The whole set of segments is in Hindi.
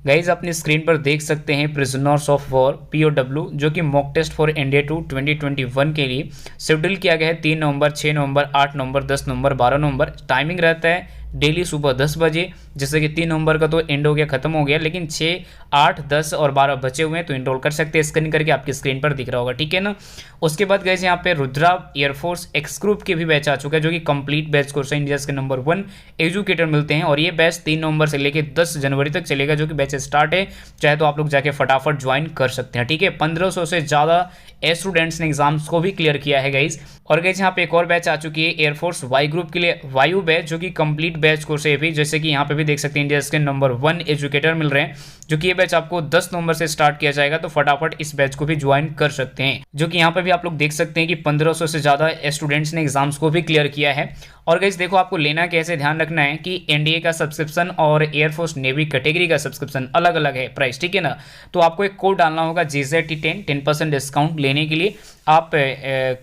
गाइज अपनी स्क्रीन पर देख सकते हैं प्रिजनर्स ऑफ वॉर POW जो कि मॉक टेस्ट फॉर इंडिया 2021 के लिए शेड्यूल किया गया है 3 नवंबर, 6 नवंबर, 8 नवंबर, 10 नवंबर, 12 नवंबर। टाइमिंग रहता है डेली सुबह 10 बजे। जैसे कि 3 नवंबर का तो एंड हो गया, खत्म हो गया, लेकिन 6, 8, 10 और 12 बचे हुए हैं, तो इनरोल कर सकते हैं। स्कैन करके आपकी स्क्रीन पर दिख रहा होगा, ठीक है ना। उसके बाद गए यहाँ पे रुद्रा एयरफोर्स एक्स ग्रुप के भी बैच आ चुका है जो कि कंप्लीट बैच कोर्स है। इंडिया के नंबर 1 एजुकेटर मिलते हैं और ये बैच 3 नवंबर से लेकर 10 जनवरी तक चलेगा, जो कि बैच स्टार्ट है। चाहे तो आप लोग जाके फटाफट ज्वाइन कर सकते हैं, ठीक है। 1500 से ज़्यादा स्टूडेंट्स ने एग्जाम्स को भी क्लियर किया है गाइज। और गाइज यहाँ पे एक और बैच आ चुकी है एयरफोर्स वाई ग्रुप के लिए, वायु बैच, जो कि कंप्लीट बैच कोर्स है भी। जैसे कि यहाँ पे भी देख सकते हैं इंडिया के नंबर 1 एजुकेटर मिल रहे हैं, जो कि ये बैच आपको 10 नवंबर से स्टार्ट किया जाएगा, तो फटाफट इस बैच को भी ज्वाइन कर सकते हैं। जो कि यहाँ पे भी आप लोग देख सकते हैं कि 1500 से ज़्यादा स्टूडेंट्स ने एग्जाम्स को भी क्लियर किया है। और गाइज देखो, आपको लेना कैसे, ध्यान रखना है कि एनडीए का सब्सक्रिप्शन और एयरफोर्स नेवी कैटेगरी का सब्सक्रिप्शन अलग अलग है प्राइस, ठीक है ना। तो आपको एक कोड डालना होगा GZT10, 10% डिस्काउंट लेने के लिए आप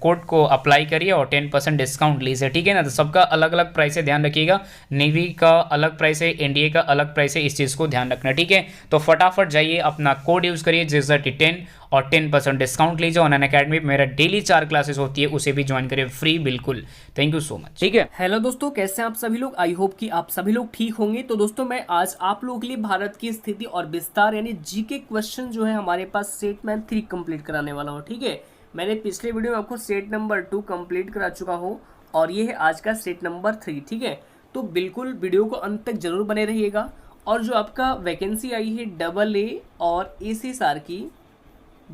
कोड को अप्लाई करिए और 10% डिस्काउंट लीजिए, ठीक है ना। तो सबका अलग अलग प्राइस है, ध्यान रखिएगा। नेवी का अलग प्राइस है, एनडीए का अलग प्राइस है, इस चीज़ को ध्यान रखना, ठीक है। तो फटाफट जाइए, अपना कोड यूज़ करिए GZT10 और 10% डिस्काउंट लीजिए। ऑनलाइन अकेडमी में मेरा डेली 4 क्लासेस होती है, उसे भी ज्वाइन करिए फ्री, बिल्कुल। थैंक यू सो मच, ठीक है। हेलो दोस्तों, कैसे हैं आप सभी लोग। आई होप कि आप सभी लोग ठीक होंगे। तो दोस्तों, मैं आज आप लोगों के लिए भारत की स्थिति और विस्तार यानी जीके क्वेश्चन जो है हमारे पास सेट मैथ 3 कंप्लीट कराने वाला हूँ, ठीक है। मैंने पिछले वीडियो में आपको सेट नंबर 2 कंप्लीट करा चुका हूँ और ये है आज का सेट नंबर 3, ठीक है। तो बिल्कुल वीडियो को अंत तक जरूर बने रहिएगा। और जो आपका वैकेंसी आई है AA और ACSR की,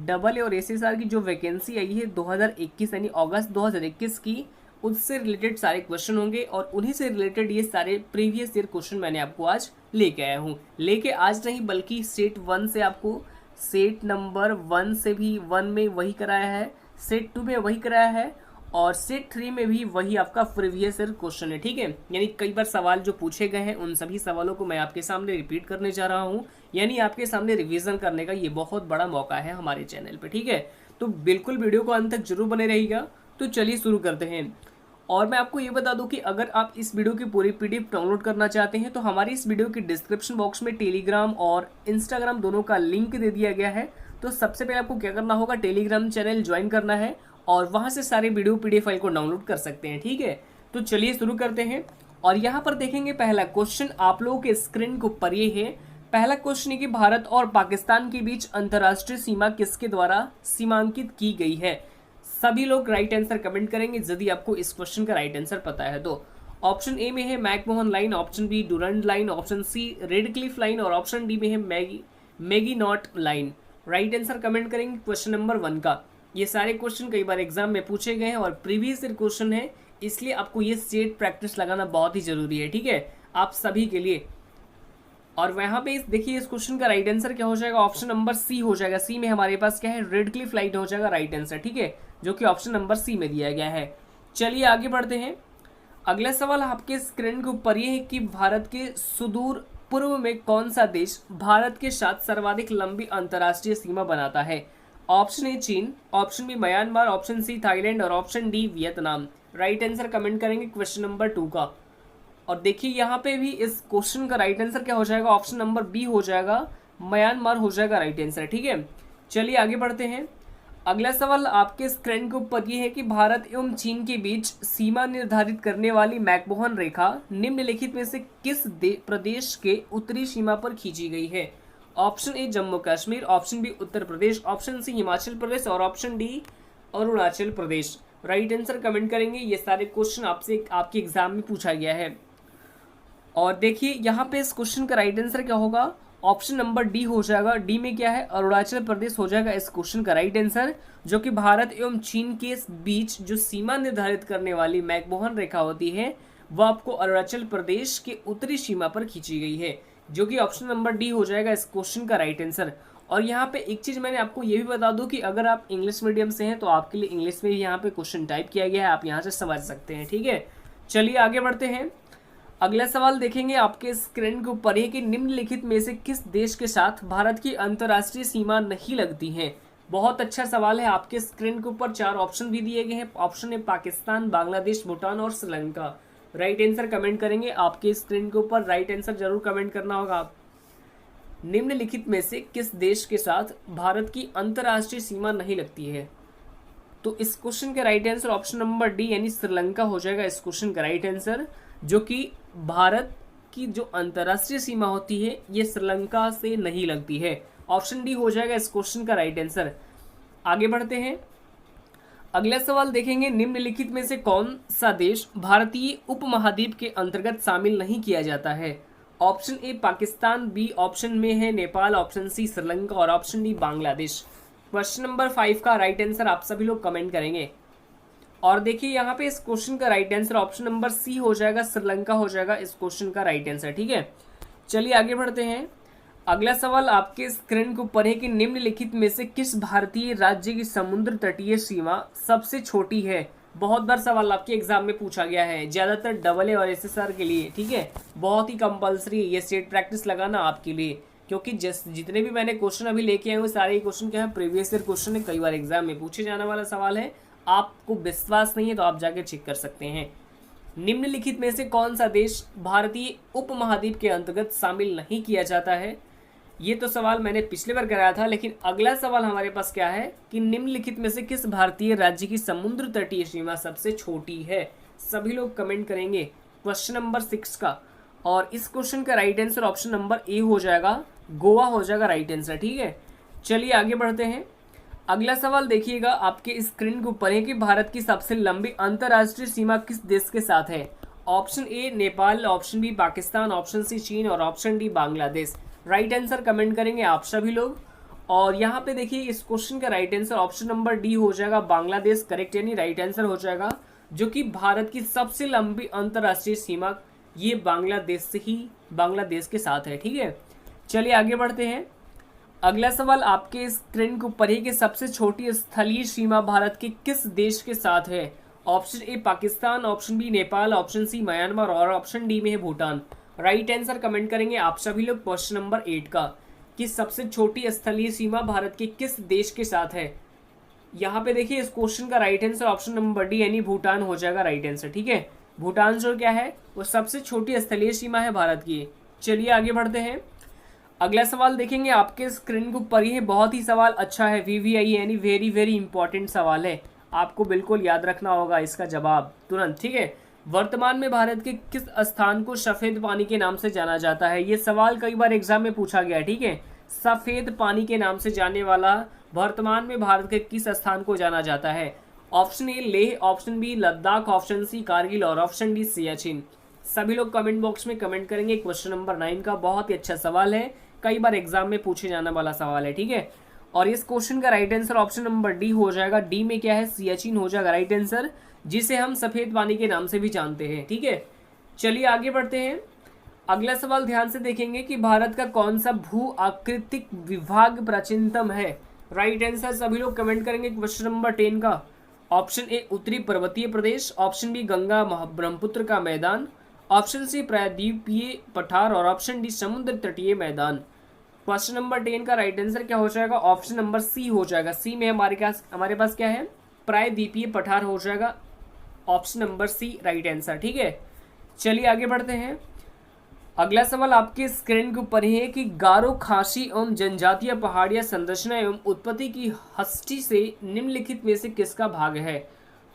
AA और ACSR की जो वैकेंसी आई है 2021 यानी अगस्त 2021 की, उससे रिलेटेड सारे क्वेश्चन होंगे और उन्हीं से रिलेटेड ये सारे प्रीवियस ईयर क्वेश्चन मैंने आपको आज लेके आया हूँ। लेके आज नहीं बल्कि सेट 1 से आपको सेट नंबर 1 से भी 1 में वही कराया है, सेट 2 में वही कराया है और सेट 3 में भी वही आपका प्रीवियस ईयर क्वेश्चन है, ठीक है। यानी कई बार सवाल जो पूछे गए हैं उन सभी सवालों को मैं आपके सामने रिपीट करने जा रहा हूँ, यानी आपके सामने रिवीजन करने का ये बहुत बड़ा मौका है हमारे चैनल पे, ठीक है। तो बिल्कुल वीडियो को अंत तक जरूर बने रहिएगा। तो चलिए शुरू करते हैं। और मैं आपको ये बता दूं कि अगर आप इस वीडियो की पूरी PDF डाउनलोड करना चाहते हैं तो हमारी इस वीडियो के डिस्क्रिप्शन बॉक्स में टेलीग्राम और इंस्टाग्राम दोनों का लिंक दे दिया गया है। तो सबसे पहले आपको क्या करना होगा, टेलीग्राम चैनल ज्वाइन करना है और वहां से सारे वीडियो PDF फाइल को डाउनलोड कर सकते हैं, ठीक है। तो चलिए शुरू करते हैं। और यहाँ पर देखेंगे पहला क्वेश्चन आप लोगों के स्क्रीन के ऊपर ये है। पहला क्वेश्चन है कि भारत और पाकिस्तान के बीच अंतर्राष्ट्रीय सीमा किसके द्वारा सीमांकित की गई है। सभी लोग राइट आंसर कमेंट करेंगे यदि आपको इस क्वेश्चन का राइट आंसर पता है तो। ऑप्शन ए में है McMahon line, option B Durand line, option C Radcliffe line और ऑप्शन डी में है Maginot line. Right answer comment करेंगे क्वेश्चन नंबर 1 का। ये सारे क्वेश्चन कई बार एग्जाम में पूछे गए हैं और प्रीवियस ईयर क्वेश्चन है, इसलिए आपको ये सेट प्रैक्टिस लगाना बहुत ही जरूरी है, ठीक है, आप सभी के लिए। और वहां पे देखिए इस क्वेश्चन का राइट आंसर क्या हो जाएगा, ऑप्शन नंबर सी हो जाएगा। सी में हमारे पास क्या है, रेड क्लिफ लाइन हो जाएगा राइट आंसर, ठीक है, जो कि ऑप्शन नंबर सी में दिया गया है। चलिए आगे बढ़ते हैं। अगला सवाल आपके स्क्रीन के ऊपर ये है कि भारत के सुदूर पूर्व में कौन सा देश भारत के साथ सर्वाधिक लंबी अंतर्राष्ट्रीय सीमा बनाता है। ऑप्शन ए चीन, option B Myanmar, option C Thailand और option D Vietnam. Right answer comment करेंगे क्वेश्चन नंबर 2 का। और देखिए यहाँ पे भी इस क्वेश्चन का राइट आंसर क्या हो जाएगा, ऑप्शन नंबर बी हो जाएगा, म्यांमार हो जाएगा राइट आंसर, ठीक है। चलिए आगे बढ़ते हैं। अगला सवाल आपके स्क्रीन के ऊपर ये है कि भारत एवं चीन के बीच सीमा निर्धारित करने वाली मैकमोहन रेखा निम्नलिखित में से किस प्रदेश के उत्तरी सीमा पर खींची गई है। Option A Jammu Kashmir, option B Uttar Pradesh, option C Himachal Pradesh और option D Arunachal Pradesh. Right answer comment करेंगे। ये सारे क्वेश्चन आपसे आपके एग्जाम में पूछा गया है। और देखिए यहाँ पे इस क्वेश्चन का राइट आंसर क्या होगा, ऑप्शन नंबर डी हो जाएगा। डी में क्या है, अरुणाचल प्रदेश हो जाएगा इस क्वेश्चन का राइट आंसर, जो कि भारत एवं चीन के बीच जो सीमा निर्धारित करने वाली मैकमोहन रेखा होती है वह आपको अरुणाचल प्रदेश के उत्तरी सीमा पर खींची गई है, जो कि ऑप्शन नंबर डी हो जाएगा इस क्वेश्चन का राइट आंसर। और यहाँ पे एक चीज मैंने आपको ये भी बता दूं कि अगर आप इंग्लिश मीडियम से हैं तो आपके लिए इंग्लिश में यहाँ पे क्वेश्चन टाइप किया गया है, आप यहाँ से समझ सकते हैं, ठीक है। चलिए आगे बढ़ते हैं। अगला सवाल देखेंगे आपके स्क्रीन के ऊपर है कि निम्नलिखित में से किस देश के साथ भारत की अंतर्राष्ट्रीय सीमा नहीं लगती है। बहुत अच्छा सवाल है। आपके स्क्रीन के ऊपर 4 ऑप्शन भी दिए गए हैं। ऑप्शन है पाकिस्तान, बांग्लादेश, भूटान और श्रीलंका। राइट आंसर कमेंट करेंगे। आपके स्क्रीन के ऊपर राइट आंसर जरूर कमेंट करना होगा। निम्नलिखित में से किस देश के साथ भारत की अंतर्राष्ट्रीय सीमा नहीं लगती है? तो इस क्वेश्चन का right answer option number D यानी श्रीलंका हो जाएगा इस क्वेश्चन का राइट आंसर, जो कि भारत की जो अंतर्राष्ट्रीय सीमा होती है ये श्रीलंका से नहीं लगती है। ऑप्शन डी हो जाएगा इस क्वेश्चन का राइट आंसर। आगे बढ़ते हैं, अगला सवाल देखेंगे, निम्नलिखित में से कौन सा देश भारतीय उपमहाद्वीप के अंतर्गत शामिल नहीं किया जाता है? Option A Pakistan, B option में है नेपाल, ऑप्शन सी श्रीलंका और option D Bangladesh. Question number 5 का राइट आंसर आप सभी लोग कमेंट करेंगे। और देखिए यहाँ पे इस क्वेश्चन का right answer option number C हो जाएगा, श्रीलंका हो जाएगा इस क्वेश्चन का राइट आंसर। ठीक है, चलिए आगे बढ़ते हैं। अगला सवाल आपके स्क्रीन के ऊपर है कि निम्नलिखित में से किस भारतीय राज्य की समुद्र तटीय सीमा सबसे छोटी है? बहुत बार सवाल आपके एग्जाम में पूछा गया है, ज्यादातर डबल ए और एसएसआर के लिए। ठीक है, बहुत ही कंपलसरी ये सेट प्रैक्टिस लगाना आपके लिए, क्योंकि जितने भी मैंने क्वेश्चन अभी लेके आए वो सारे क्वेश्चन क्या है, प्रीवियस ईयर क्वेश्चन है, कई बार एग्जाम में पूछे जाने वाला सवाल है। आपको विश्वास नहीं है तो आप जाके चेक कर सकते हैं। निम्नलिखित में से कौन सा देश भारतीय उपमहाद्वीप के अंतर्गत शामिल नहीं किया जाता है? ये तो सवाल मैंने पिछले बार कराया था, लेकिन अगला सवाल हमारे पास क्या है कि निम्नलिखित में से किस भारतीय राज्य की समुद्र तटीय सीमा सबसे छोटी है? सभी लोग कमेंट करेंगे क्वेश्चन नंबर 6 का, और इस क्वेश्चन का right answer option number A हो जाएगा, गोवा हो जाएगा राइट आंसर। ठीक है, चलिए आगे बढ़ते हैं। अगला सवाल देखिएगा, आपके स्क्रीन के ऊपर है कि भारत की सबसे लंबी अंतर्राष्ट्रीय सीमा किस देश के साथ है? Option A Nepal, option B Pakistan, option C चीन और option D Bangladesh. Right answer comment करेंगे आप सभी लोग। और यहाँ पे देखिए इस क्वेश्चन का right answer option number D हो जाएगा, बांग्लादेश करेक्ट यानी राइट आंसर हो जाएगा, जो कि भारत की सबसे लंबी अंतर्राष्ट्रीय सीमा ये बांग्लादेश के साथ है। ठीक है, चलिए आगे बढ़ते हैं। अगला सवाल आपके स्क्रीन के ऊपर है कि सबसे छोटी स्थलीय सीमा भारत के किस देश के साथ है? Option A Pakistan, option B Nepal, option C Myanmar और ऑप्शन डी में है भूटान। राइट आंसर कमेंट करेंगे आप सभी लोग क्वेश्चन नंबर 8 का, कि सबसे छोटी स्थलीय सीमा भारत के किस देश के साथ है? यहाँ पे देखिए इस क्वेश्चन का right answer option number D यानी भूटान हो जाएगा राइट आंसर। ठीक है, भूटान जो क्या है वो सबसे छोटी स्थलीय सीमा है भारत की। चलिए आगे बढ़ते हैं। अगला सवाल देखेंगे आपके स्क्रीन के ऊपर, ये बहुत ही सवाल अच्छा है, वीवीआई यानी वेरी वेरी इंपॉर्टेंट सवाल है, आपको बिल्कुल याद रखना होगा इसका जवाब तुरंत। ठीक है, वर्तमान में भारत के किस स्थान को सफेद पानी के नाम से जाना जाता है? ये सवाल कई बार एग्जाम में पूछा गया है। ठीक है, सफेद पानी के नाम से जाने वाला वर्तमान में भारत के किस स्थान को जाना जाता है? Option A Leh, option B Ladakh, option C Kargil और ऑप्शन डी सियाचिन। सभी लोग कमेंट बॉक्स में कमेंट करेंगे। क्वेश्चन नंबर 9 का बहुत ही अच्छा सवाल है, कई बार एग्जाम में पूछे जाने वाला सवाल है। ठीक है, और इस क्वेश्चन का right answer option number D हो जाएगा, डी में क्या है सियाचिन हो जाएगा राइट आंसर, जिसे हम सफेद पानी के नाम से भी जानते हैं। ठीक है, चलिए आगे बढ़ते हैं। अगला सवाल ध्यान से देखेंगे कि भारत का कौन सा भू आकृतिक विभाग प्राचीनतम है? राइट आंसर सभी लोग कमेंट करेंगे क्वेश्चन नंबर 10 का। ऑप्शन ए उत्तरी पर्वतीय प्रदेश, ऑप्शन बी गंगा ब्रह्मपुत्र का मैदान, ऑप्शन सी प्रायद्वीपीय पठार और ऑप्शन डी समुद्र तटीय मैदान। क्वेश्चन नंबर 10 का राइट आंसर क्या हो जाएगा? ऑप्शन नंबर सी हो जाएगा, सी में हमारे पास क्या है प्रायद्वीपीय पठार हो जाएगा, option number C right answer. ठीक है, चलिए आगे बढ़ते हैं। अगला सवाल आपके स्क्रीन के ऊपर है कि गारो खासी एवं जनजातीय पहाड़ियां संरचना एवं उत्पत्ति की हस्ती से निम्नलिखित में से किसका भाग है?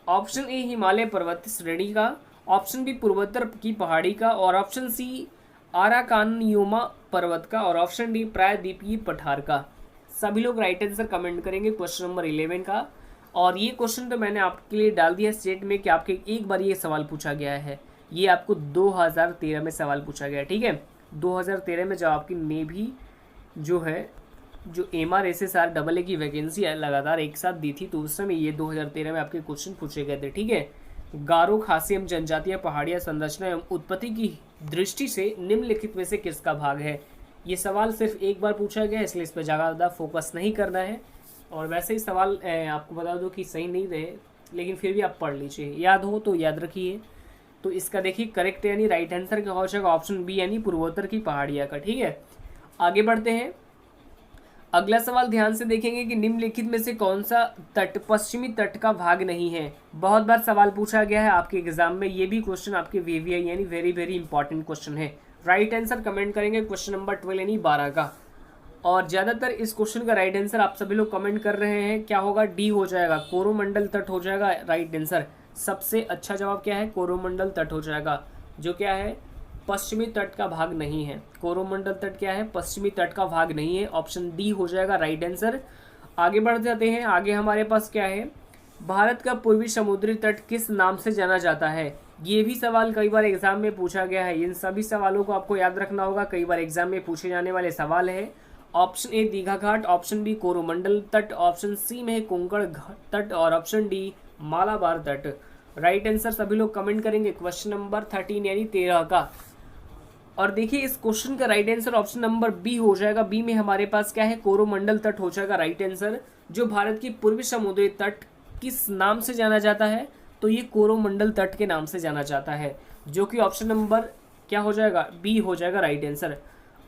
ऑप्शन ए हिमालय पर्वत श्रेणी का, ऑप्शन बी पूर्वोत्तर की पहाड़ी का और ऑप्शन सी आराकानयुमा पर्वत का और ऑप्शन डी प्रायद्वीपीय पठार का। सभी लोग राइट आंसर कमेंट करेंगे क्वेश्चन नंबर 11 का। और ये क्वेश्चन तो मैंने आपके लिए डाल दिया स्टेट में कि आपके एक बार ये सवाल पूछा गया है, ये आपको 2013 में सवाल पूछा गया है। ठीक है, 2013 में जब आपकी नेवी जो है जो MRSSR AA की वैकेंसी लगातार एक साथ दी थी, तो उस समय ये 2013 में आपके क्वेश्चन पूछे गए थे। ठीक है, गारो खासी एवं जनजातीय पहाड़ियां संरचना एवं उत्पत्ति की दृष्टि से निम्नलिखित में से किसका भाग है? ये सवाल सिर्फ एक बार पूछा गया है, इसलिए इस पर ज़्यादा फोकस नहीं करना है। और वैसे ही सवाल आपको बता दो कि सही नहीं रहे, लेकिन फिर भी आप पढ़ लीजिए, याद हो तो याद रखिए। तो इसका देखिए करेक्ट यानी राइट आंसर क्या हो जाएगा? ऑप्शन बी यानी पूर्वोत्तर की पहाड़ियाँ का। ठीक है, आगे बढ़ते हैं। अगला सवाल ध्यान से देखेंगे कि निम्नलिखित में से कौन सा तट पश्चिमी तट का भाग नहीं है? बहुत बार सवाल पूछा गया है आपके एग्जाम में, ये भी क्वेश्चन आपके VVI यानी वेरी वेरी इंपॉर्टेंट क्वेश्चन है। राइट आंसर कमेंट करेंगे क्वेश्चन नंबर 12 यानी 12 का। और ज़्यादातर इस क्वेश्चन का राइट आंसर आप सभी लोग कमेंट कर रहे हैं, क्या होगा, डी हो जाएगा, कोरोमंडल तट हो जाएगा राइट आंसर। सबसे अच्छा जवाब क्या है, कोरोमंडल तट हो जाएगा, जो क्या है, पश्चिमी तट का भाग नहीं है। कोरोमंडल तट क्या है, पश्चिमी तट का भाग नहीं है। ऑप्शन डी हो जाएगा राइट आंसर। आगे बढ़ जाते हैं, आगे हमारे पास क्या है, भारत का पूर्वी समुद्री तट किस नाम से जाना जाता है। ये भी सवाल कई बार एग्जाम में पूछा गया है, इन सभी सवालों को आपको याद रखना होगा, कई बार एग्जाम में पूछे जाने वाले सवाल है। Option A Digha Ghat, option B Coromandel तट, ऑप्शन सी में है कोंकण तट और ऑप्शन डी मालाबार तट। राइट आंसर सभी लोग कमेंट करेंगे क्वेश्चन नंबर 13 यानी 13 का। और देखिए इस क्वेश्चन का right answer option number B हो जाएगा। बी में हमारे पास क्या है, कोरोमंडल तट हो जाएगा राइट आंसर। जो भारत की पूर्वी समुद्री तट किस नाम से जाना जाता है, तो ये कोरोमंडल तट के नाम से जाना जाता है, जो कि ऑप्शन नंबर क्या हो जाएगा, बी हो जाएगा राइट आंसर।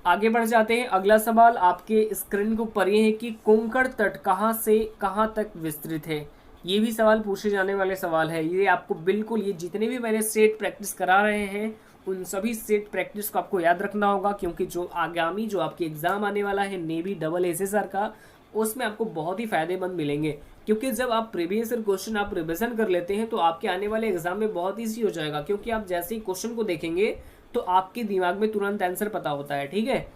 आगे बढ़ जाते हैं, अगला सवाल आपके स्क्रीन के ऊपर ये है कि कोंकण तट कहाँ से कहाँ तक विस्तृत है। ये भी सवाल पूछे जाने वाले सवाल है। ये आपको बिल्कुल, ये जितने भी मैंने सेट प्रैक्टिस करा रहे हैं उन सभी सेट प्रैक्टिस को आपको याद रखना होगा, क्योंकि जो आगामी जो आपके एग्जाम आने वाला है नेवी डबल एसएसआर का, उसमें आपको बहुत ही फायदेमंद मिलेंगे। क्योंकि जब आप प्रीवियस ईयर क्वेश्चन आप रिविजन कर लेते हैं तो आपके आने वाले एग्जाम में बहुत ईजी हो जाएगा, क्योंकि आप जैसे ही क्वेश्चन को देखेंगे तो आपके दिमाग में तुरंत आंसर पता होता है। ठीक है,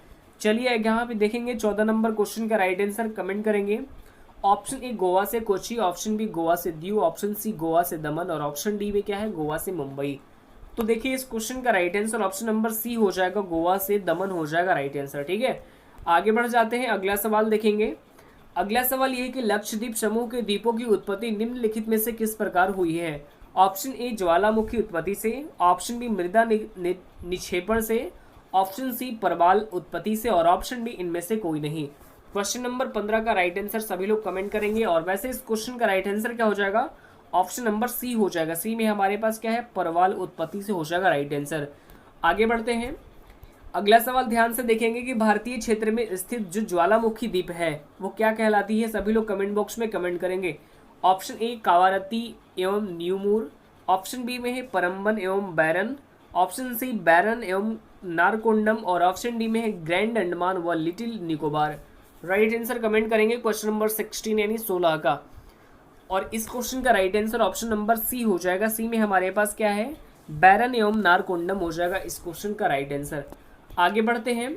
चलिए यहाँ पे देखेंगे 14 नंबर क्वेश्चन का राइट आंसर कमेंट करेंगे। ऑप्शन ए गोवा से कोची, ऑप्शन बी गोवा से दीव, ऑप्शन सी गोवा से दमन और ऑप्शन डी में क्या है, गोवा से मुंबई। तो देखिए इस क्वेश्चन का right answer option number C हो जाएगा, गोवा से दमन हो जाएगा राइट आंसर। ठीक है, आगे बढ़ जाते हैं, अगला सवाल देखेंगे। अगला सवाल ये है कि लक्षद्वीप समूह के द्वीपों की उत्पत्ति निम्नलिखित में से किस प्रकार हुई है। ऑप्शन ए ज्वालामुखी उत्पत्ति से, ऑप्शन बी मृदा निक्षेपण से, ऑप्शन सी परवाल उत्पत्ति से और ऑप्शन डी इनमें से कोई नहीं। क्वेश्चन नंबर 15 का राइट आंसर सभी लोग कमेंट करेंगे। और वैसे इस क्वेश्चन का राइट आंसर क्या हो जाएगा, ऑप्शन नंबर सी हो जाएगा। सी में हमारे पास क्या है, परवाल उत्पत्ति से हो जाएगा राइट आंसर। आगे बढ़ते हैं, अगला सवाल ध्यान से देखेंगे कि भारतीय क्षेत्र में स्थित जो ज्वालामुखी द्वीप है वो क्या कहलाती है। सभी लोग कमेंट बॉक्स में कमेंट करेंगे। ऑप्शन ए कावारती एवं न्यूमूर, ऑप्शन बी में है परम्बन एवं बैरन, ऑप्शन सी बैरन एवं नारकोंडम और ऑप्शन डी में है ग्रैंड अंडमान व little Nicobar. Right answer comment करेंगे क्वेश्चन नंबर 16 यानी 16 का। और इस क्वेश्चन का right answer option number C हो जाएगा। सी में हमारे पास क्या है, बैरन एवं नारकोंडम हो जाएगा इस क्वेश्चन का राइट आंसर। आगे बढ़ते हैं,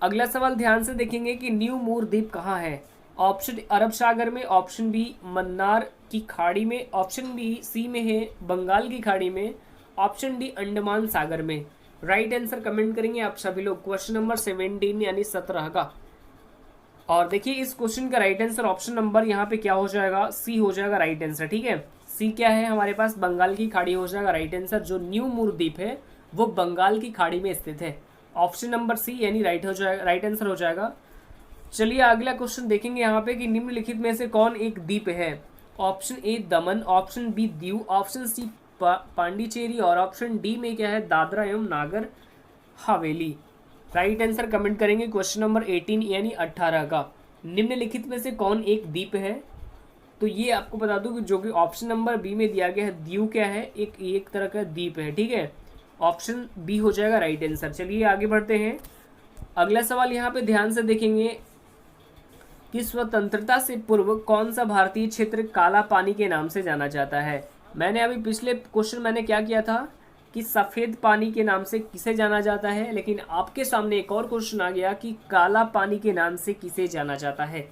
अगला सवाल ध्यान से देखेंगे कि न्यू मूर द्वीप कहाँ है। ऑप्शन अरब सागर में, ऑप्शन बी मन्नार की खाड़ी में, ऑप्शन बी सी में है बंगाल की खाड़ी में, ऑप्शन डी अंडमान सागर में। राइट आंसर कमेंट करेंगे आप सभी लोग क्वेश्चन नंबर 17 यानी 17 का। और देखिए इस क्वेश्चन का राइट आंसर ऑप्शन नंबर यहाँ पे क्या हो जाएगा, सी हो जाएगा राइट आंसर। ठीक है, सी क्या है हमारे पास, बंगाल की खाड़ी हो जाएगा राइट आंसर। जो न्यू मूर द्वीप है वो बंगाल की खाड़ी में स्थित है। ऑप्शन नंबर सी यानी राइट हो जाएगा, राइट आंसर हो जाएगा। चलिए अगला क्वेश्चन देखेंगे यहाँ पे कि निम्नलिखित में से कौन एक द्वीप है। Option A Daman, option B Diu, option C Pondicherry और ऑप्शन डी में क्या है, दादरा एवं Nagar Haveli. Right answer comment करेंगे क्वेश्चन नंबर 18 यानी 18 का। निम्नलिखित में से कौन एक द्वीप है। तो ये आपको बता दूं कि जो कि ऑप्शन नंबर बी में दिया गया है, दीव क्या है, एक तरह का द्वीप है। ठीक है, ऑप्शन बी हो जाएगा राइट आंसर। चलिए आगे बढ़ते हैं, अगला सवाल यहाँ पे ध्यान से देखेंगे कि स्वतंत्रता से पूर्व कौन सा भारतीय क्षेत्र काला पानी के नाम से जाना जाता है। मैंने अभी पिछले क्वेश्चन मैंने क्या किया था कि सफ़ेद पानी के नाम से किसे जाना जाता है, लेकिन आपके सामने एक और क्वेश्चन आ गया कि काला पानी के नाम से किसे जाना जाता है।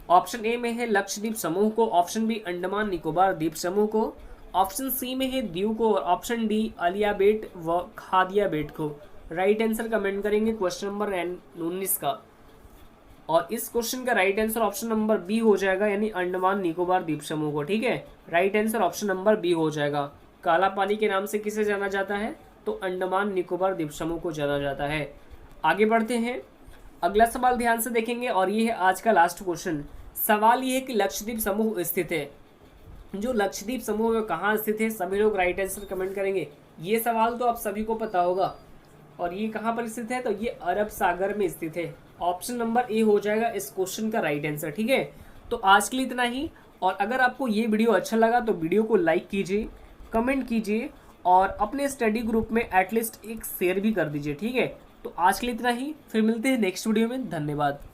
ऑप्शन ए में है लक्षद्वीप समूह को, ऑप्शन बी अंडमान निकोबार द्वीप समूह को, ऑप्शन सी में है दीव को और ऑप्शन डी अलिया बेट व खादिया बेट को। राइट आंसर कमेंट करेंगे क्वेश्चन नंबर 19 का। और इस क्वेश्चन का right answer option number B हो जाएगा यानी अंडमान निकोबार द्वीप समूह को। ठीक है, right answer option number B हो जाएगा। काला पानी के नाम से किसे जाना जाता है, तो अंडमान निकोबार द्वीप समूह को जाना जाता है। आगे बढ़ते हैं, अगला सवाल ध्यान से देखेंगे और ये है आज का लास्ट क्वेश्चन। सवाल ये है कि लक्षद्वीप समूह स्थित है, जो लक्षद्वीप समूह में कहाँ स्थित है। सभी लोग राइट आंसर कमेंट करेंगे। ये सवाल तो आप सभी को पता होगा और ये कहाँ पर स्थित है, तो ये अरब सागर में स्थित है। ऑप्शन नंबर ए हो जाएगा इस क्वेश्चन का राइट आंसर। ठीक है, तो आज के लिए इतना ही। और अगर आपको ये वीडियो अच्छा लगा तो वीडियो को लाइक कीजिए, कमेंट कीजिए और अपने स्टडी ग्रुप में एटलीस्ट एक शेयर भी कर दीजिए। ठीक है, तो आज के लिए इतना ही, फिर मिलते हैं नेक्स्ट वीडियो में। धन्यवाद।